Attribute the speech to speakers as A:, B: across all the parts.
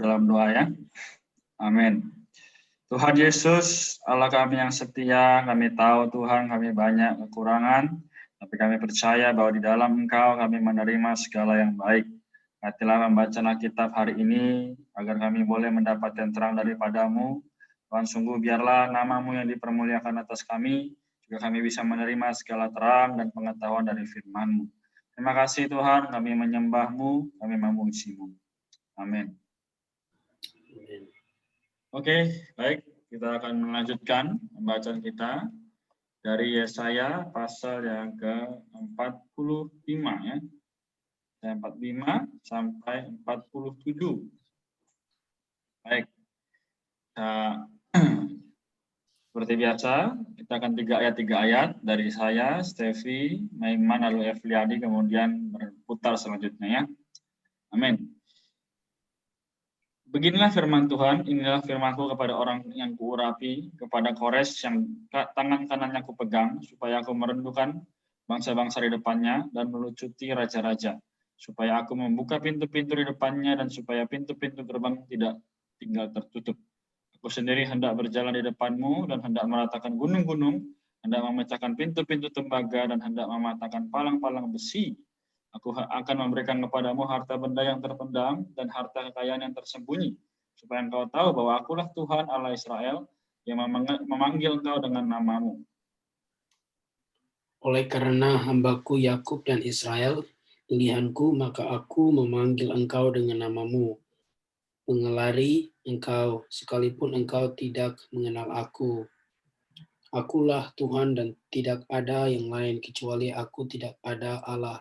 A: dalam doa ya. Amin. Tuhan Yesus, Allah kami yang setia, kami tahu Tuhan kami banyak kekurangan, tapi kami percaya bahwa di dalam Engkau kami menerima segala yang baik. Hatilah membaca Alkitab hari ini, agar kami boleh mendapatkan terang daripada-Mu. Tuhan, sungguh biarlah nama-Mu yang dipermuliakan atas kami, juga kami bisa menerima segala terang dan pengetahuan dari firman-Mu. Terima kasih Tuhan, kami menyembah-Mu, kami memuji-Mu. Amin. Oke, baik. Kita akan melanjutkan pembacaan kita dari Yesaya pasal yang ke-45 ya. 45 sampai 47. Baik. Seperti biasa, kita akan 3 ayat dari saya, Stevi, Maiman, lalu Evliadi, kemudian berputar selanjutnya ya. Amin. Beginilah firman Tuhan, inilah firmanku kepada orang yang kuurapi, kepada Kores yang tangan kanannya kupegang, supaya aku merendahkan bangsa-bangsa di depannya dan melucuti raja-raja, supaya aku membuka pintu-pintu di depannya dan supaya pintu-pintu gerbang tidak tinggal tertutup. Aku sendiri hendak berjalan di depanmu dan hendak meratakan gunung-gunung, hendak memecahkan pintu-pintu tembaga dan hendak mematahkan palang-palang besi. Aku akan memberikan kepadamu harta benda yang terpendam dan harta kekayaan yang tersembunyi, supaya engkau tahu bahwa akulah Tuhan Allah Israel yang memanggil engkau dengan namamu.
B: Oleh karena hambaku Yakub dan Israel, pilihanku, maka aku memanggil engkau dengan namamu. Mengelari engkau, sekalipun engkau tidak mengenal aku. Akulah Tuhan dan tidak ada yang lain kecuali aku, tidak ada Allah.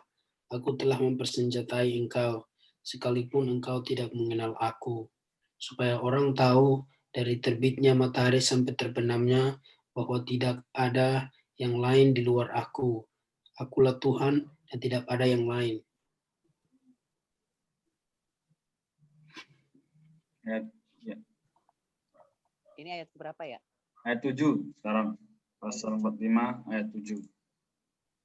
B: Aku telah mempersenjatai engkau, sekalipun engkau tidak mengenal aku, supaya orang tahu dari terbitnya matahari sampai terbenamnya bahwa tidak ada yang lain di luar aku. Akulah Tuhan dan tidak ada yang lain.
A: Ya.
C: Ini ayat berapa ya?
A: Ayat 7 sekarang. Pasal 45 ayat 7.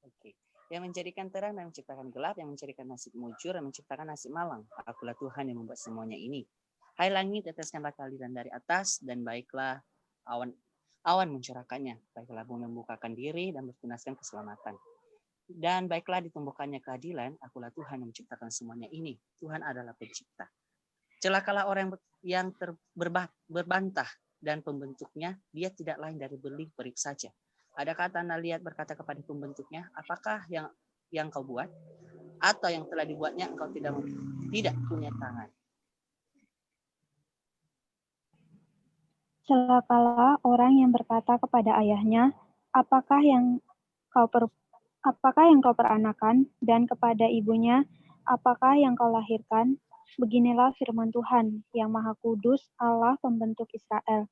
C: Oke. Yang menjadikan terang dan menciptakan gelap, yang menjadikan nasib mujur dan menciptakan nasib malang. Akulah Tuhan yang membuat semuanya ini. Hai langit, teteskanlah keadilan dari atas, dan baiklah awan mencurahkannya. Baiklah bumi membukakan diri dan bertunaskan keselamatan. Dan baiklah ditumbuhkannya keadilan. Akulah Tuhan yang menciptakan semuanya ini. Tuhan adalah pencipta. Celakalah orang yang berbantah dan pembentuknya, dia tidak lain dari beling-beling saja. Adakah tanah liat berkata kepada pembentuknya, apakah yang kau buat? Atau yang telah dibuatnya engkau tidak punya tangan.
D: Celakalah orang yang berkata kepada ayahnya, apakah yang kau peranakan, dan kepada ibunya, apakah yang kau lahirkan? Beginilah firman Tuhan, yang Maha Kudus, Allah pembentuk Israel.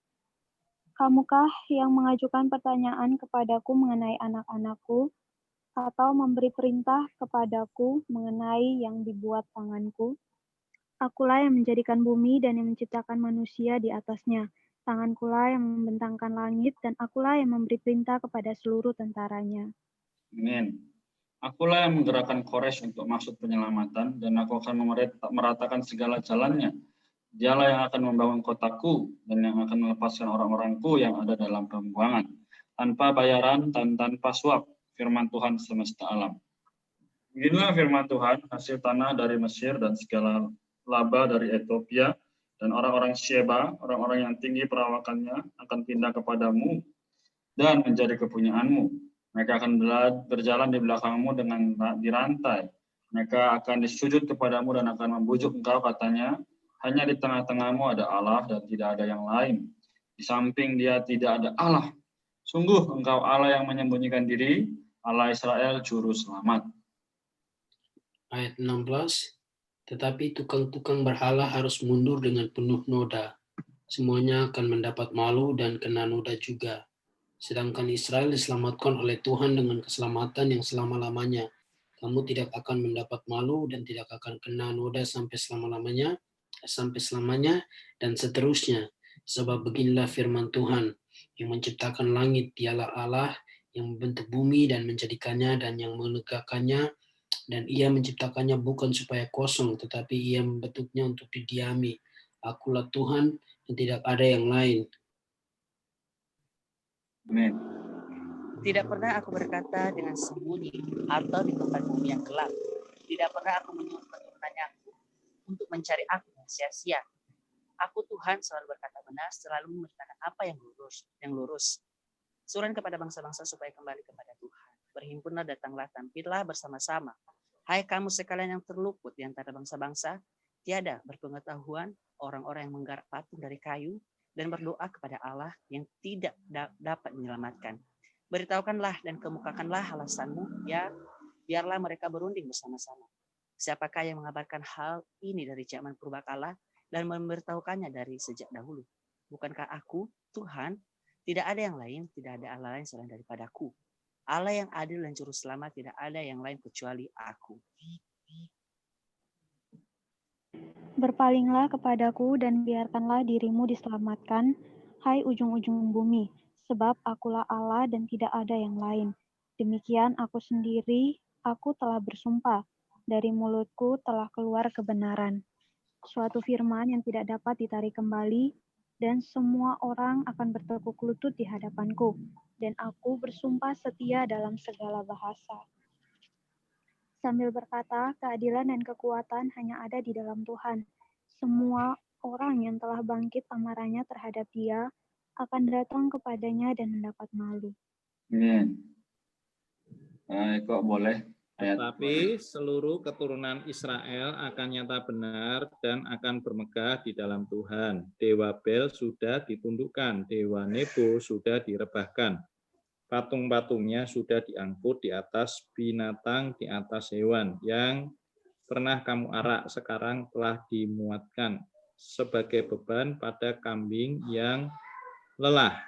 D: Kamukah yang mengajukan pertanyaan kepadaku mengenai anak-anakku, atau memberi perintah kepadaku mengenai yang dibuat tanganku? Akulah yang menjadikan bumi dan yang menciptakan manusia di atasnya. Tangankulah yang membentangkan langit, dan akulah yang memberi perintah kepada seluruh tentaranya.
A: Amin. Akulah yang menggerakkan Kores untuk maksud penyelamatan, dan aku akan meratakan segala jalannya. Dialah yang akan membangun kotaku, dan yang akan melepaskan orang-orangku yang ada dalam pembuangan, tanpa bayaran dan tanpa suap, firman Tuhan semesta alam. Beginilah firman Tuhan, hasil tanah dari Mesir dan segala laba dari Ethiopia, dan orang-orang Sheba, orang-orang yang tinggi perawakannya, akan pindah kepadamu dan menjadi kepunyaanmu. Mereka akan berjalan di belakangmu dengan dirantai. Mereka akan disujud kepadamu dan akan membujuk engkau, katanya, hanya di tengah-tengahmu ada Allah dan tidak ada yang lain. Di samping dia tidak ada Allah. Sungguh engkau Allah yang menyembunyikan diri, Allah Israel juru selamat.
B: Ayat 16, tetapi tukang-tukang berhala harus mundur dengan penuh noda. Semuanya akan mendapat malu dan kena noda juga. Sedangkan Israel diselamatkan oleh Tuhan dengan keselamatan yang selama-lamanya. Kamu tidak akan mendapat malu dan tidak akan kena noda sampai selamanya, dan seterusnya. Sebab beginilah firman Tuhan, yang menciptakan langit, dialah Allah, yang membentuk bumi dan menjadikannya dan yang menegakkannya, dan ia menciptakannya bukan supaya kosong, tetapi ia membentuknya untuk didiami. Akulah Tuhan dan tidak ada yang lain.
A: Amin.
C: Tidak pernah aku berkata dengan sembunyi atau di tempat bumi yang gelap. Tidak pernah aku menyuruh keturunannya untuk mencari aku yang sia-sia. Aku Tuhan selalu berkata benar, selalu memberitakan apa yang lurus. Suruhan kepada bangsa-bangsa supaya kembali kepada Tuhan. Berhimpunlah, datanglah, tampillah bersama-sama. Hai kamu sekalian yang terluput di antara bangsa-bangsa, tiada berpengetahuan orang-orang yang menggarap patung dari kayu dan berdoa kepada Allah yang tidak dapat menyelamatkan. Beritahukanlah dan kemukakanlah alasanmu, ya biarlah mereka berunding bersama-sama. Siapakah yang mengabarkan hal ini dari zaman purbakala dan memberitahukannya dari sejak dahulu? Bukankah aku, Tuhan? Tidak ada yang lain, tidak ada Allah lain selain daripadaku. Allah yang adil dan juru selamat, tidak ada yang lain kecuali aku.
D: Berpalinglah kepadaku dan biarkanlah dirimu diselamatkan, hai ujung-ujung bumi, sebab akulah Allah dan tidak ada yang lain. Demikian aku sendiri, aku telah bersumpah, dari mulutku telah keluar kebenaran. Suatu firman yang tidak dapat ditarik kembali, dan semua orang akan bertekuk lutut di hadapanku, dan aku bersumpah setia dalam segala bahasa. Sambil berkata, keadilan dan kekuatan hanya ada di dalam Tuhan. Semua orang yang telah bangkit amarahnya terhadap Dia akan datang kepadanya dan mendapat malu.
A: Amin. Kok boleh ayat
E: Tetapi seluruh keturunan Israel akan nyata benar dan akan bermegah di dalam Tuhan. Dewa Bel sudah ditundukkan, Dewa Nebo sudah direbahkan. Patung-patungnya sudah diangkut di atas binatang, di atas hewan. Yang pernah kamu arak, sekarang telah dimuatkan sebagai beban pada kambing yang lelah,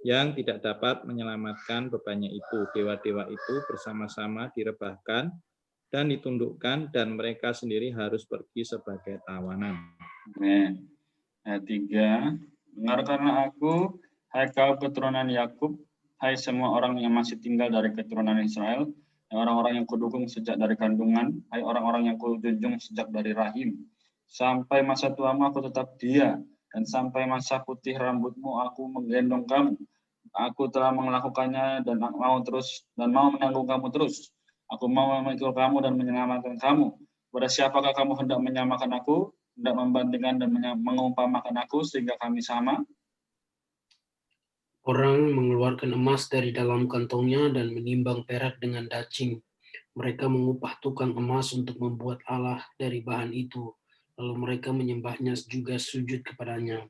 E: yang tidak dapat menyelamatkan bebannya itu. Dewa-dewa itu bersama-sama direbahkan dan ditundukkan, dan mereka sendiri harus pergi sebagai tawanan.
A: Amin. Ayat 3. Dengarkanlah aku, hai kau keturunan Yakub, hai semua orang yang masih tinggal dari keturunan Israel, hai orang-orang yang kudukung sejak dari kandungan, hai orang-orang yang kujunjung sejak dari rahim. Sampai masa tuamu aku tetap dia, dan sampai masa putih rambutmu aku menggendong kamu. Aku telah melakukannya dan mau menanggung kamu terus. Aku mau memikul kamu dan menyelamatkan kamu. Pada siapakah kamu hendak menyamakan aku, hendak membandingkan dan mengumpamakan aku sehingga kami sama?
B: Orang mengeluarkan emas dari dalam kantongnya dan menimbang perak dengan dacing. Mereka mengupah tukang emas untuk membuat Allah dari bahan itu. Lalu mereka menyembahnya juga sujud kepadanya.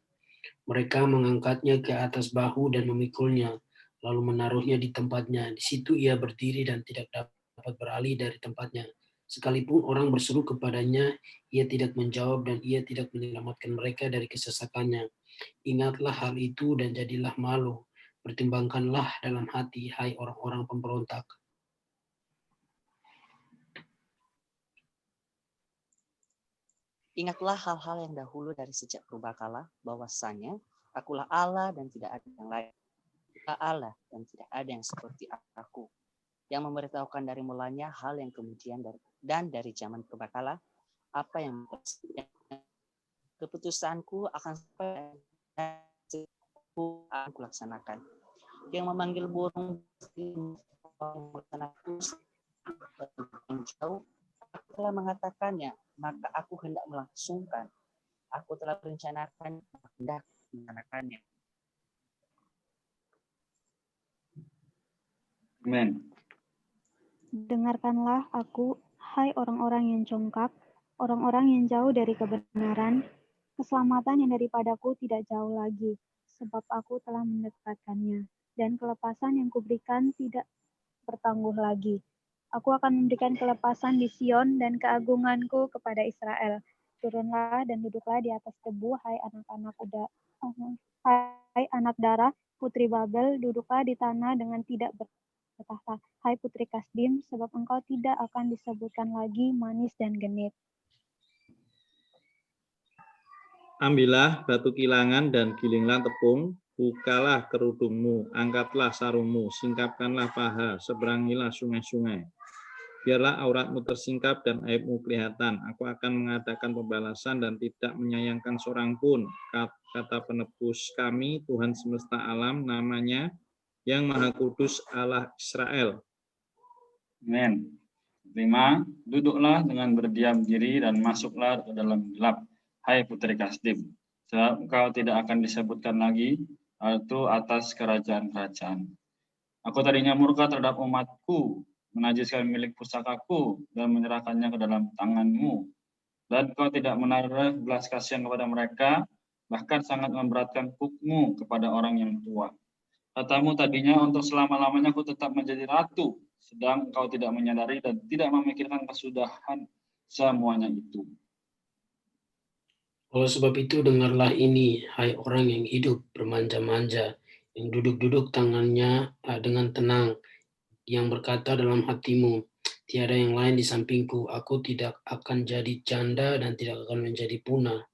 B: Mereka mengangkatnya ke atas bahu dan memikulnya, lalu menaruhnya di tempatnya. Di situ ia berdiri dan tidak dapat beralih dari tempatnya. Sekalipun orang berseru kepadanya, ia tidak menjawab dan ia tidak menyelamatkan mereka dari kesesakannya. Ingatlah hal itu dan jadilah malu. Pertimbangkanlah dalam hati, hai orang-orang pemberontak.
C: Ingatlah hal-hal yang dahulu dari sejak purbakala, bahwasanya akulah Allah dan tidak ada yang lain. Akulah Allah dan tidak ada yang seperti aku, yang memberitahukan dari mulanya hal yang kemudian dari zaman purbakala, apa yang keputusanku akan sampai aku laksanakan. Yang memanggil burung jauh, aku telah mengatakannya, maka aku hendak melangsungkan. Aku telah merencanakan, hendak melaksanakannya.
A: Amin.
D: Dengarkanlah aku, hai orang-orang yang congkak, orang-orang yang jauh dari kebenaran. Keselamatan yang daripadaku tidak jauh lagi, sebab aku telah mendekatkannya, dan kelepasan yang kuberikan tidak bertangguh lagi. Aku akan memberikan kelepasan di Sion dan keagunganku kepada Israel. Turunlah dan duduklah di atas tebu, hai anak darah, putri Babel, duduklah di tanah dengan tidak bertahta. Hai putri Kasdim, sebab engkau tidak akan disebutkan lagi manis dan genit.
E: Ambillah batu kilangan dan gilinglah tepung, bukalah kerudungmu, angkatlah sarungmu, singkapkanlah paha, seberangilah sungai-sungai. Biarlah auratmu tersingkap dan aibmu kelihatan. Aku akan mengadakan pembalasan dan tidak menyayangkan seorang pun. Kata penebus kami, Tuhan semesta alam, namanya yang Maha Kudus Allah Israel.
A: Amin. 5. Duduklah dengan berdiam diri dan masuklah ke dalam gelap, hai putri Kasdim. Sebab engkau tidak akan disebutkan lagi itu atas kerajaan-kerajaan. Aku tadinya murka terhadap umatku, menajiskan milik pusakaku dan menyerahkannya ke dalam tanganmu. Dan kau tidak menaruh belas kasihan kepada mereka, bahkan sangat memberatkan hukmu kepada orang yang tua. Katamu tadinya untuk selama-lamanya aku tetap menjadi ratu, sedang kau tidak menyadari dan tidak memikirkan kesudahan semuanya itu.
B: Oleh sebab itu dengarlah ini, hai orang yang hidup bermanja-manja, yang duduk-duduk tangannya dengan tenang, yang berkata dalam hatimu, tiada yang lain di sampingku, aku tidak akan jadi janda dan tidak akan menjadi punah.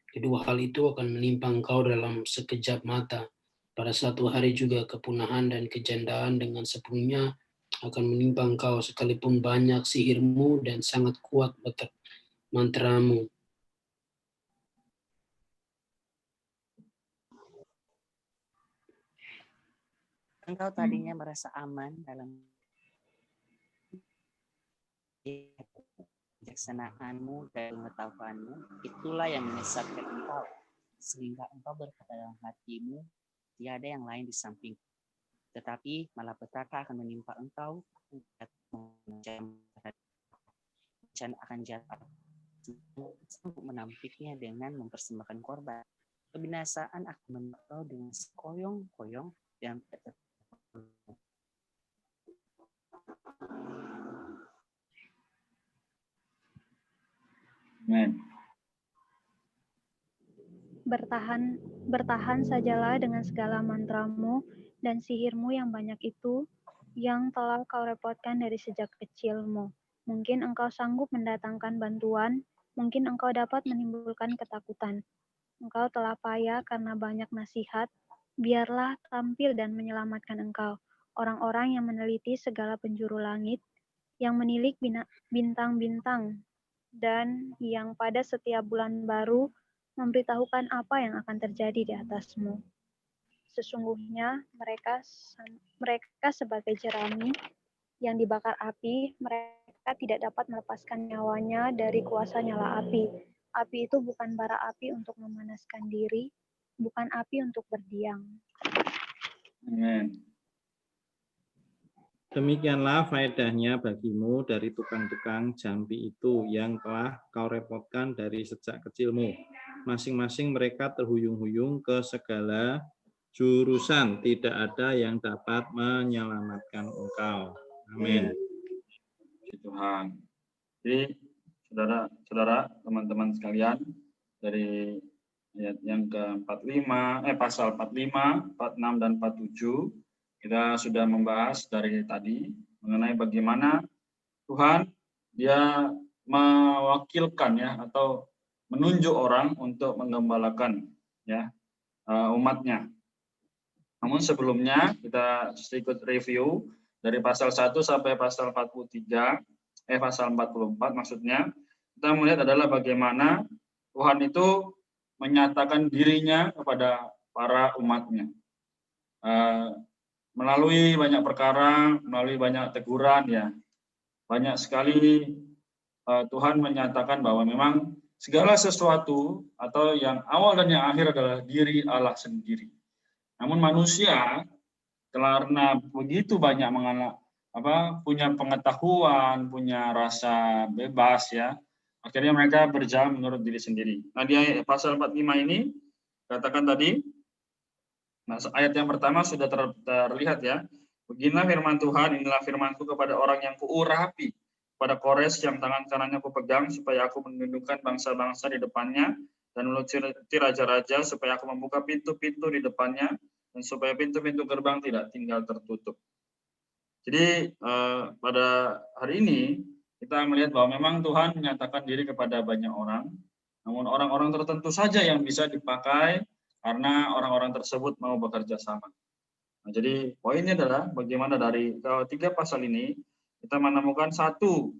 B: Kedua hal itu akan menimpa engkau dalam sekejap mata. Pada satu hari juga kepunahan dan kejandaan dengan sepenuhnya akan menimpa engkau, sekalipun banyak sihirmu dan sangat kuat mantramu.
C: Engkau tadinya merasa aman dalam kebijaksanaanmu dan pengetahuanmu, itulah yang menyesatkan engkau, sehingga engkau berkata dalam hatimu, tiada yang lain di samping. Tetapi malapetaka akan menimpa engkau, dan akan jatuh untuk menampiknya dengan mempersembahkan korban. Kebinasaan akan menimpa dengan sekoyong-koyong dan
A: Amin.
D: Bertahan sajalah dengan segala mantramu dan sihirmu yang banyak itu, yang telah kau repotkan dari sejak kecilmu. Mungkin engkau sanggup mendatangkan bantuan, mungkin engkau dapat menimbulkan ketakutan. Engkau telah payah karena banyak nasihat, biarlah tampil dan menyelamatkan engkau. Orang-orang yang meneliti segala penjuru langit, yang menilik bintang-bintang, dan yang pada setiap bulan baru memberitahukan apa yang akan terjadi di atasmu. Sesungguhnya mereka sebagai jerami yang dibakar api, mereka tidak dapat melepaskan nyawanya dari kuasa nyala api. Api itu bukan bara api untuk memanaskan diri, bukan api untuk berdiam.
A: Amin.
E: Demikianlah faedahnya bagimu dari tukang-tukang jambi itu yang telah kau repotkan dari sejak kecilmu. Masing-masing mereka terhuyung-huyung ke segala jurusan, tidak ada yang dapat menyelamatkan engkau. Amin.
A: Puji Tuhan. Jadi saudara-saudara, teman-teman sekalian, dari ayat yang ke-45, pasal 45, 46 dan 47, kita sudah membahas dari tadi mengenai bagaimana Tuhan dia mewakilkan ya atau menunjuk orang untuk menggembalakan ya umatnya. Namun sebelumnya kita sedikit review dari pasal 1 sampai pasal 44 maksudnya, kita melihat adalah bagaimana Tuhan itu menyatakan dirinya kepada para umatnya. Melalui banyak perkara, melalui banyak teguran ya, banyak sekali Tuhan menyatakan bahwa memang segala sesuatu atau yang awal dan yang akhir adalah diri Allah sendiri. Namun manusia karena begitu banyak punya pengetahuan, punya rasa bebas ya, akhirnya mereka berjalan menurut diri sendiri. Nah di pasal 45 ini katakan tadi, nah ayat yang pertama sudah terlihat ya. Beginilah firman Tuhan, inilah firmanku kepada orang yang kuurapi, pada Kores yang tangan kanannya kupegang, supaya aku menundukkan bangsa-bangsa di depannya, dan melucuti raja-raja, supaya aku membuka pintu-pintu di depannya, dan supaya pintu-pintu gerbang tidak tinggal tertutup. Jadi pada hari ini kita melihat bahwa memang Tuhan menyatakan diri kepada banyak orang, namun orang-orang tertentu saja yang bisa dipakai karena orang-orang tersebut mau bekerja sama. Nah, jadi poinnya adalah bagaimana dari ketiga pasal ini kita menemukan satu,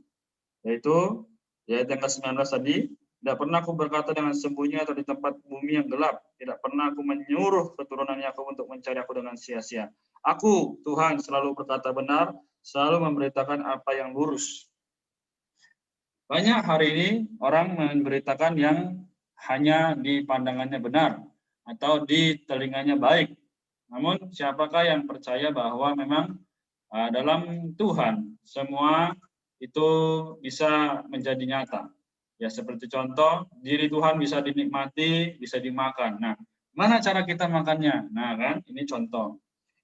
A: yaitu ayat yang ke-19 tadi, tidak pernah aku berkata dengan sembunyi atau di tempat bumi yang gelap. Tidak pernah aku menyuruh keturunan Yakub untuk mencari aku dengan sia-sia. Aku, Tuhan, selalu berkata benar, selalu memberitakan apa yang lurus. Banyak hari ini orang memberitakan yang hanya di pandangannya benar atau di telinganya baik. Namun siapakah yang percaya bahwa memang dalam Tuhan semua itu bisa menjadi nyata? Ya, seperti contoh, diri Tuhan bisa dinikmati, bisa dimakan. Nah, mana cara kita makannya? Nah, kan, ini contoh.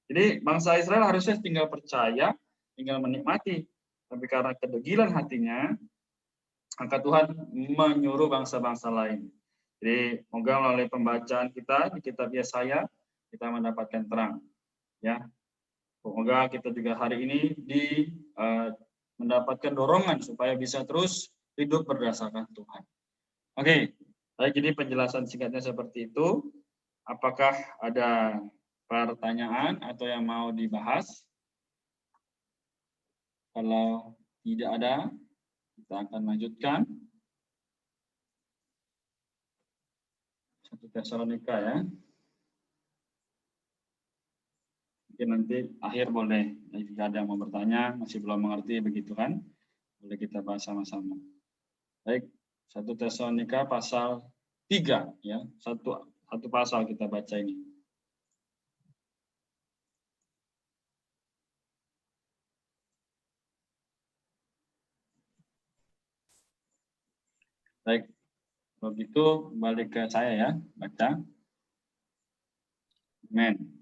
A: Jadi, bangsa Israel harusnya tinggal percaya, tinggal menikmati. Tapi karena kedegilan hatinya, maka Tuhan menyuruh bangsa-bangsa lain. Jadi, moga melalui pembacaan kita di kitab Yesaya, kita mendapatkan terang. Ya, semoga kita juga hari ini mendapatkan dorongan supaya bisa terus hidup berdasarkan Tuhan. Oke, baik, jadi penjelasan singkatnya seperti itu. Apakah ada pertanyaan atau yang mau dibahas? Kalau tidak ada, kita akan lanjutkan. 1 Tesalonika ya. Mungkin nanti akhir boleh, jika ada yang mau bertanya, masih belum mengerti begitu kan, boleh kita bahas sama-sama. Baik, 1 Tesalonika pasal 3 ya, satu pasal kita baca ini. Baik, begitu balik ke saya ya, baca. Amin.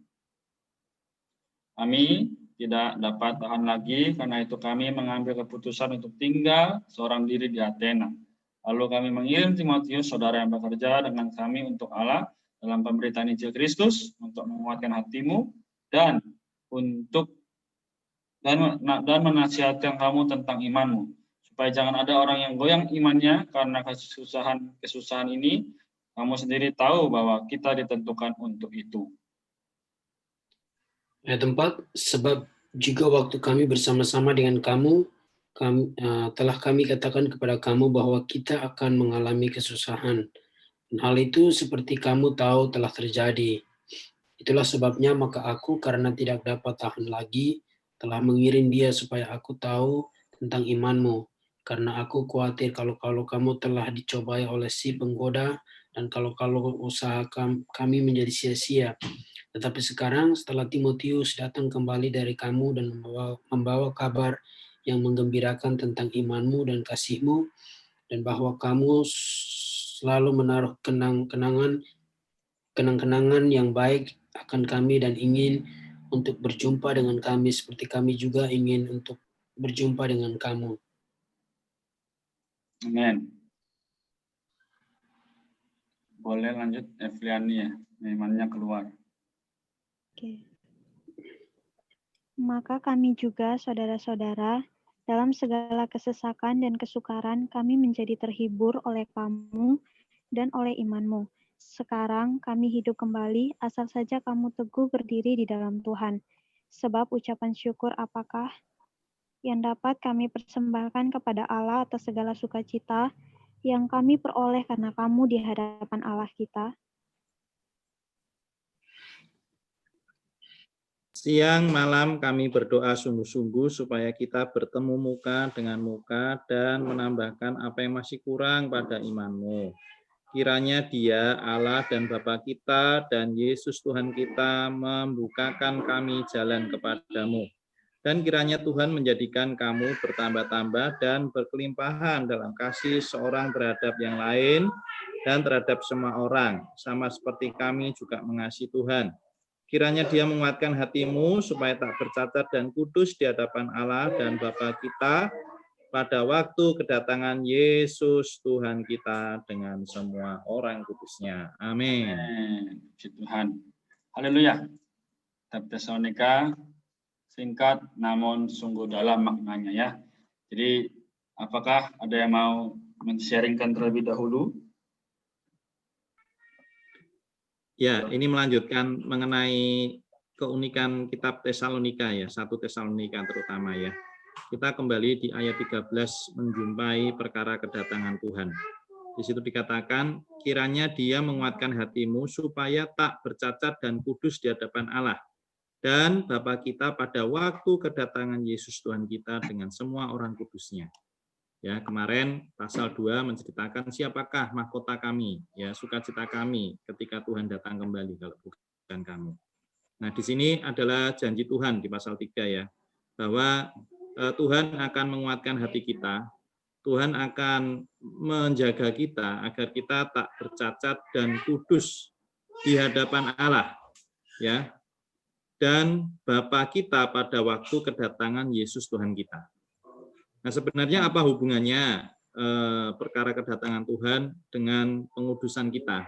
A: Kami tidak dapat tahan lagi, karena itu kami mengambil keputusan untuk tinggal seorang diri di Athena. Lalu kami mengirim Timotius, saudara yang bekerja dengan kami untuk Allah dalam pemberitaan Injil Kristus, untuk menguatkan hatimu dan menasihatkan kamu tentang imanmu, supaya jangan ada orang yang goyang imannya karena kesusahan ini. Kamu sendiri tahu bahwa kita ditentukan untuk itu.
B: Ayat 4, sebab juga waktu kami bersama-sama dengan kamu, telah kami katakan kepada kamu bahwa kita akan mengalami kesusahan. Dan hal itu seperti kamu tahu telah terjadi. Itulah sebabnya maka aku, karena tidak dapat tahan lagi, telah mengirim dia supaya aku tahu tentang imanmu. Karena aku khawatir kalau kamu telah dicobai oleh si penggoda, dan kalau usaha kami menjadi sia-sia. Tetapi sekarang setelah Timotius datang kembali dari kamu dan membawa kabar yang menggembirakan tentang imanmu dan kasihmu, dan bahwa kamu selalu menaruh kenang-kenangan yang baik akan kami dan ingin untuk berjumpa dengan kami seperti kami juga ingin untuk berjumpa dengan kamu.
A: Amin. Boleh lanjut Evliani ya, imannya keluar.
D: Oke. Maka kami juga, saudara-saudara, dalam segala kesesakan dan kesukaran kami menjadi terhibur oleh kamu dan oleh imanmu. Sekarang kami hidup kembali, asal saja kamu teguh berdiri di dalam Tuhan. Sebab ucapan syukur apakah yang dapat kami persembahkan kepada Allah atas segala sukacita yang kami peroleh karena kamu di hadapan Allah kita?
E: Siang malam kami berdoa sungguh-sungguh supaya kita bertemu muka dengan muka dan menambahkan apa yang masih kurang pada imanmu. Kiranya Dia, Allah dan Bapa kita dan Yesus Tuhan kita membukakan kami jalan kepadamu. Dan kiranya Tuhan menjadikan kamu bertambah-tambah dan berkelimpahan dalam kasih seorang terhadap yang lain dan terhadap semua orang, sama seperti kami juga mengasihi Tuhan. Kiranya Dia menguatkan hatimu supaya tak bercacat dan kudus di hadapan Allah dan Bapa kita pada waktu kedatangan Yesus Tuhan kita dengan semua orang kudusnya. Amin.
A: Puji Tuhan. Haleluya. Kitab Tesalonika singkat namun sungguh dalam maknanya ya. Jadi apakah ada yang mau men-sharingkan terlebih dahulu?
E: Ya, ini melanjutkan mengenai keunikan kitab Tesalonika ya, 1 Tesalonika terutama ya. kita kembali di ayat 13 menjumpai perkara kedatangan Tuhan. Di situ dikatakan, kiranya Dia menguatkan hatimu supaya tak bercacat dan kudus di hadapan Allah dan Bapa kita pada waktu kedatangan Yesus Tuhan kita dengan semua orang kudusnya. Ya, kemarin pasal 2 menceritakan siapakah mahkota kami, ya, sukacita kami ketika Tuhan datang kembali kalau bukan kami. Nah, di sini adalah janji Tuhan di pasal 3 ya, bahwa Tuhan akan menguatkan hati kita, Tuhan akan menjaga kita agar kita tak bercacat dan kudus di hadapan Allah, ya. Dan Bapa kita pada waktu kedatangan Yesus Tuhan kita. Nah, sebenarnya apa hubungannya perkara kedatangan Tuhan dengan pengudusan kita?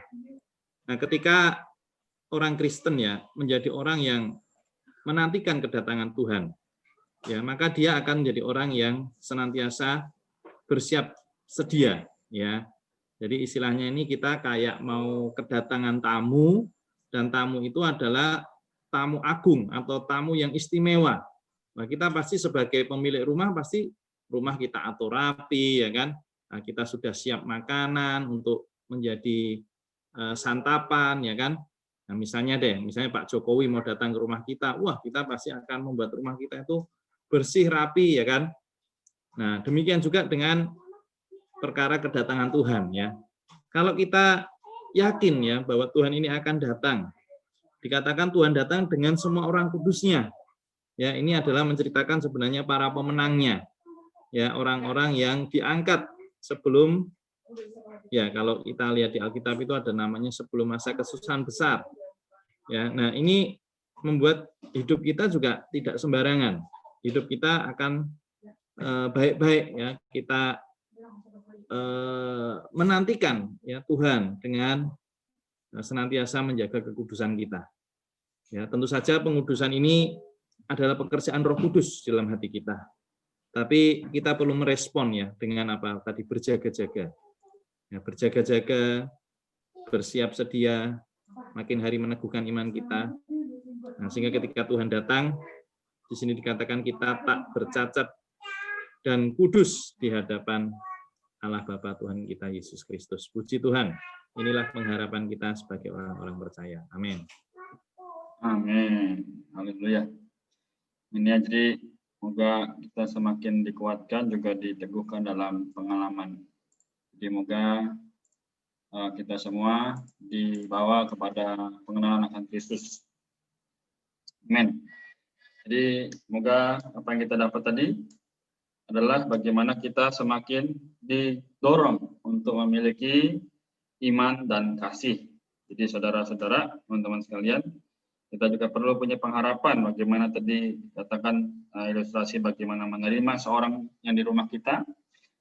E: Nah, ketika orang Kristen ya menjadi orang yang menantikan kedatangan Tuhan, ya maka dia akan menjadi orang yang senantiasa bersiap sedia, ya. Jadi istilahnya ini kita kayak mau kedatangan tamu, dan tamu itu adalah tamu agung atau tamu yang istimewa. Nah, kita pasti sebagai pemilik rumah pasti rumah kita atur rapi, ya kan? Nah, kita sudah siap makanan untuk menjadi santapan, ya kan? Nah, misalnya Pak Jokowi mau datang ke rumah kita, wah kita pasti akan membuat rumah kita itu bersih rapi, ya kan? Nah, demikian juga dengan perkara kedatangan Tuhan, ya. Kalau kita yakin ya bahwa Tuhan ini akan datang, dikatakan Tuhan datang dengan semua orang kudusnya. Ya, ini adalah menceritakan sebenarnya para pemenangnya. Ya, orang-orang yang diangkat sebelum, ya kalau kita lihat di Alkitab itu ada namanya sebelum masa kesusahan besar. Ya, nah ini membuat hidup kita juga tidak sembarangan. Hidup kita akan baik-baik, ya. Kita menantikan ya Tuhan dengan senantiasa menjaga kekudusan kita. Ya, tentu saja pengudusan ini adalah pekerjaan Roh Kudus dalam hati kita. Tapi kita perlu merespon ya dengan apa tadi, berjaga-jaga. Ya, berjaga-jaga, bersiap sedia, makin hari meneguhkan iman kita. Nah, sehingga ketika Tuhan datang, di sini dikatakan kita tak bercacat dan kudus di hadapan Allah Bapa Tuhan kita Yesus Kristus. Puji Tuhan. Inilah pengharapan kita sebagai orang-orang percaya. Amin.
A: Amin. Haleluya. Ini ya, jadi semoga kita semakin dikuatkan, juga diteguhkan dalam pengalaman. Jadi moga kita semua dibawa kepada pengenalan akan Kristus. Amin. Jadi semoga apa yang kita dapat tadi adalah bagaimana kita semakin didorong untuk memiliki iman dan kasih. Jadi saudara-saudara, teman-teman sekalian, kita juga perlu punya pengharapan bagaimana tadi katakan ilustrasi bagaimana menerima seorang yang di rumah kita.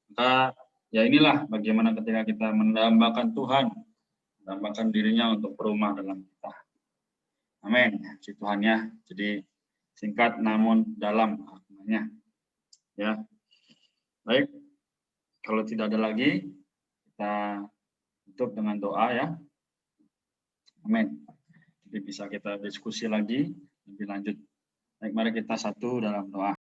A: Maka ya inilah bagaimana ketika kita mendambakan Tuhan, mendambakan dirinya untuk berumah dalam kita. Amin. Puji Tuhan ya. Jadi singkat namun dalam maknanya. Ya. Baik. Kalau tidak ada lagi, kita tutup dengan doa ya. Amin. Jadi bisa kita diskusi lagi lebih lanjut. Baik, mari kita satu dalam doa.